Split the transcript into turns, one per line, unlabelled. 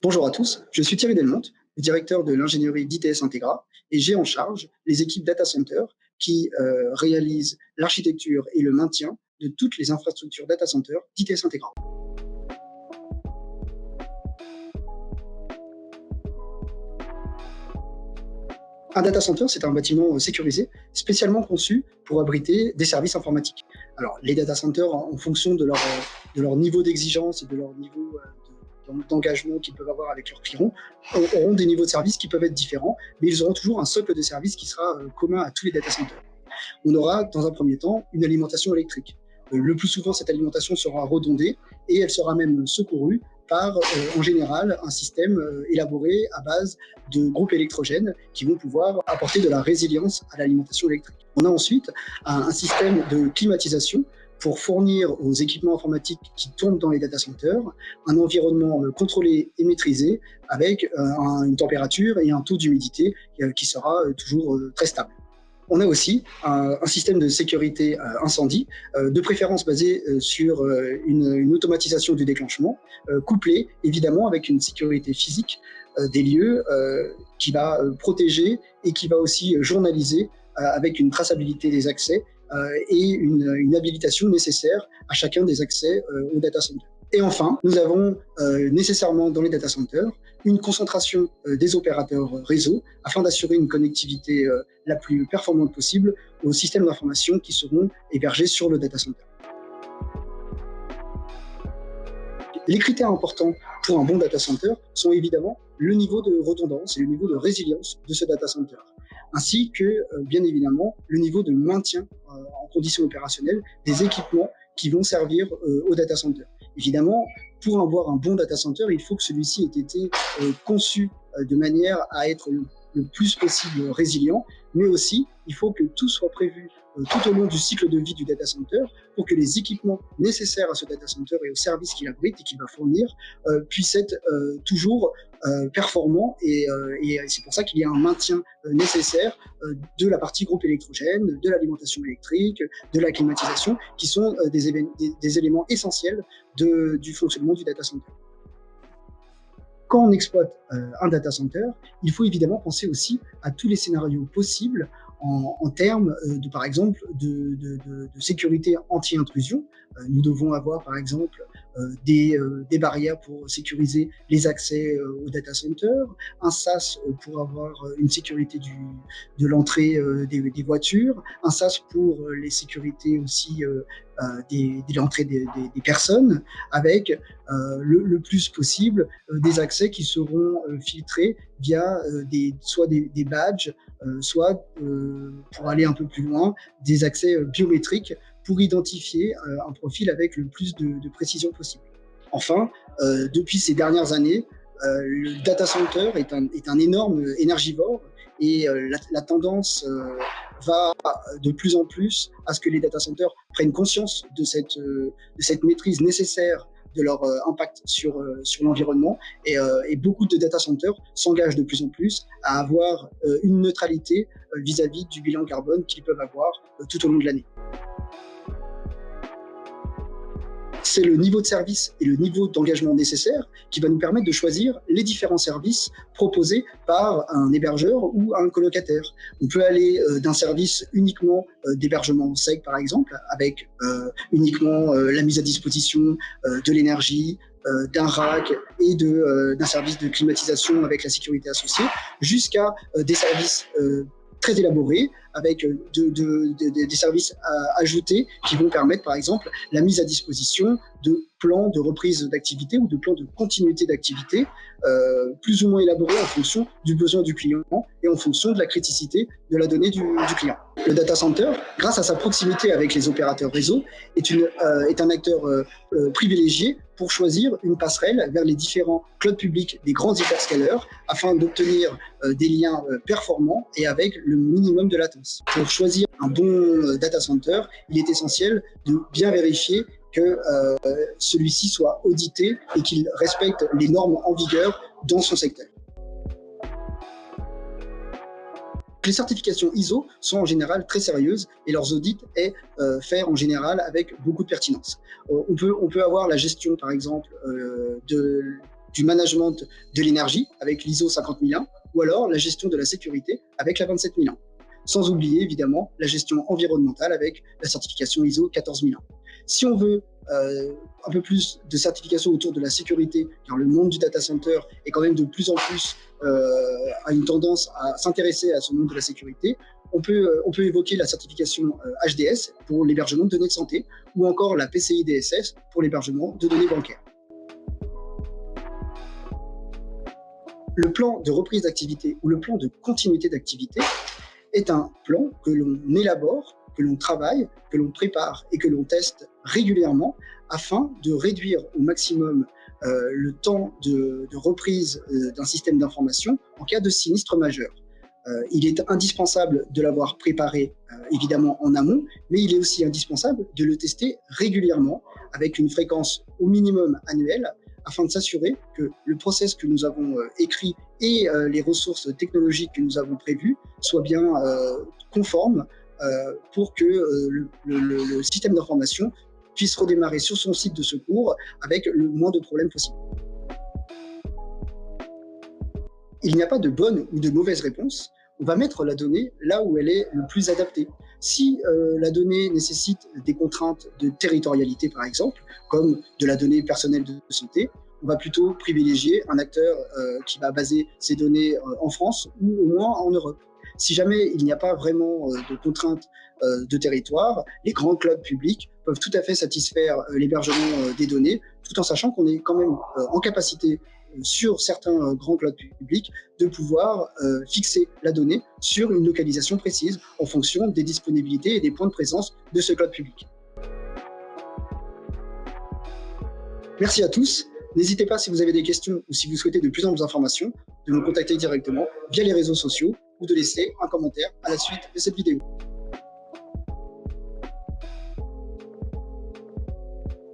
Bonjour à tous, je suis Thierry Delmonte, le directeur de l'ingénierie d'ITS Integra et j'ai en charge les équipes data center qui réalisent l'architecture et le maintien de toutes les infrastructures data center d'ITS Integra. Un data center, c'est un bâtiment sécurisé, spécialement conçu pour abriter des services informatiques. Alors, les data centers, en fonction de leur niveau d'exigence et de leur niveau d'engagement qu'ils peuvent avoir avec leurs clients, auront des niveaux de services qui peuvent être différents, mais ils auront toujours un socle de services qui sera commun à tous les data centers. On aura, dans un premier temps, une alimentation électrique. Le plus souvent, cette alimentation sera redondée et elle sera même secourue par, en général, un système élaboré à base de groupes électrogènes qui vont pouvoir apporter de la résilience à l'alimentation électrique. On a ensuite un système de climatisation pour fournir aux équipements informatiques qui tombent dans les data centers un environnement contrôlé et maîtrisé avec une température et un taux d'humidité qui sera toujours très stable. On a aussi un système de sécurité incendie, de préférence basé sur une automatisation du déclenchement, couplé évidemment avec une sécurité physique des lieux qui va protéger et qui va aussi journaliser avec une traçabilité des accès et une habilitation nécessaire à chacun des accès au data center. Et enfin, nous avons nécessairement dans les data centers une concentration des opérateurs réseau afin d'assurer une connectivité la plus performante possible aux systèmes d'information qui seront hébergés sur le data center. Les critères importants pour un bon data center sont évidemment le niveau de redondance et le niveau de résilience de ce data center, ainsi que, bien évidemment, le niveau de maintien en conditions opérationnelles des équipements qui vont servir au data center. Évidemment, pour avoir un bon data center, il faut que celui-ci ait été conçu de manière à être le plus possible résilient, mais aussi il faut que tout soit prévu tout au long du cycle de vie du data center pour que les équipements nécessaires à ce data center et aux services qu'il abrite et qu'il va fournir puissent être toujours performants et c'est pour ça qu'il y a un maintien nécessaire de la partie groupe électrogène, de l'alimentation électrique, de la climatisation, qui sont des éléments essentiels du fonctionnement du data center. Quand on exploite un data center, il faut évidemment penser aussi à tous les scénarios possibles en termes par exemple, de sécurité anti-intrusion. Nous devons avoir, par exemple, des barrières pour sécuriser les accès au data center, un SAS pour avoir une sécurité de l'entrée des voitures, un SAS pour les sécurités aussi de l'entrée des personnes, avec le plus possible des accès qui seront filtrés via soit des badges, soit, pour aller un peu plus loin, des accès biométriques pour identifier un profil avec le plus de précision possible. Enfin, depuis ces dernières années, le data center est un énorme énergivore et la tendance va de plus en plus à ce que les data centers prennent conscience de cette maîtrise nécessaire de leur impact sur l'environnement et beaucoup de data centers s'engagent de plus en plus à avoir une neutralité vis-à-vis du bilan carbone qu'ils peuvent avoir tout au long de l'année. C'est le niveau de service et le niveau d'engagement nécessaire qui va nous permettre de choisir les différents services proposés par un hébergeur ou un colocataire. On peut aller d'un service uniquement d'hébergement sec, par exemple, avec uniquement la mise à disposition de l'énergie, d'un rack et d'un service de climatisation avec la sécurité associée, jusqu'à des services très élaborés, avec des services ajoutés qui vont permettre, par exemple, la mise à disposition de plans de reprise d'activité ou de plans de continuité d'activité plus ou moins élaborés en fonction du besoin du client et en fonction de la criticité de la donnée du client. Le data center, grâce à sa proximité avec les opérateurs réseau, est un acteur privilégié pour choisir une passerelle vers les différents clouds publics des grands hyperscalers afin d'obtenir des liens performants et avec le minimum de latence. Pour choisir un bon data center, il est essentiel de bien vérifier que celui-ci soit audité et qu'il respecte les normes en vigueur dans son secteur. Les certifications ISO sont en général très sérieuses et leurs audits est fait en général avec beaucoup de pertinence. On peut avoir la gestion, par exemple, du management de l'énergie avec l'ISO 50001 ou alors la gestion de la sécurité avec la 27001. Sans oublier évidemment la gestion environnementale avec la certification ISO 14001. Si on veut un peu plus de certification autour de la sécurité, car le monde du data center est quand même de plus en plus a une tendance à s'intéresser à ce monde de la sécurité, on peut évoquer la certification HDS pour l'hébergement de données de santé ou encore la PCI DSS pour l'hébergement de données bancaires. Le plan de reprise d'activité ou le plan de continuité d'activité est un plan que l'on élabore, que l'on travaille, que l'on prépare et que l'on teste régulièrement afin de réduire au maximum le temps de reprise d'un système d'information en cas de sinistre majeur. Il est indispensable de l'avoir préparé évidemment en amont, mais il est aussi indispensable de le tester régulièrement avec une fréquence au minimum annuelle afin de s'assurer que le process que nous avons écrit et les ressources technologiques que nous avons prévues soient bien conformes pour que le système d'information puisse redémarrer sur son site de secours avec le moins de problèmes possible. Il n'y a pas de bonne ou de mauvaise réponse. On va mettre la donnée là où elle est le plus adaptée. Si la donnée nécessite des contraintes de territorialité, par exemple, comme de la donnée personnelle de santé, on va plutôt privilégier un acteur qui va baser ses données en France ou au moins en Europe. Si jamais il n'y a pas vraiment de contraintes de territoire, les grands clouds publics peuvent tout à fait satisfaire l'hébergement des données, tout en sachant qu'on est quand même en capacité sur certains grands clouds publics de pouvoir fixer la donnée sur une localisation précise en fonction des disponibilités et des points de présence de ce cloud public. Merci à tous. N'hésitez pas, si vous avez des questions ou si vous souhaitez de plus amples informations, de me contacter directement via les réseaux sociaux ou de laisser un commentaire à la suite de cette vidéo.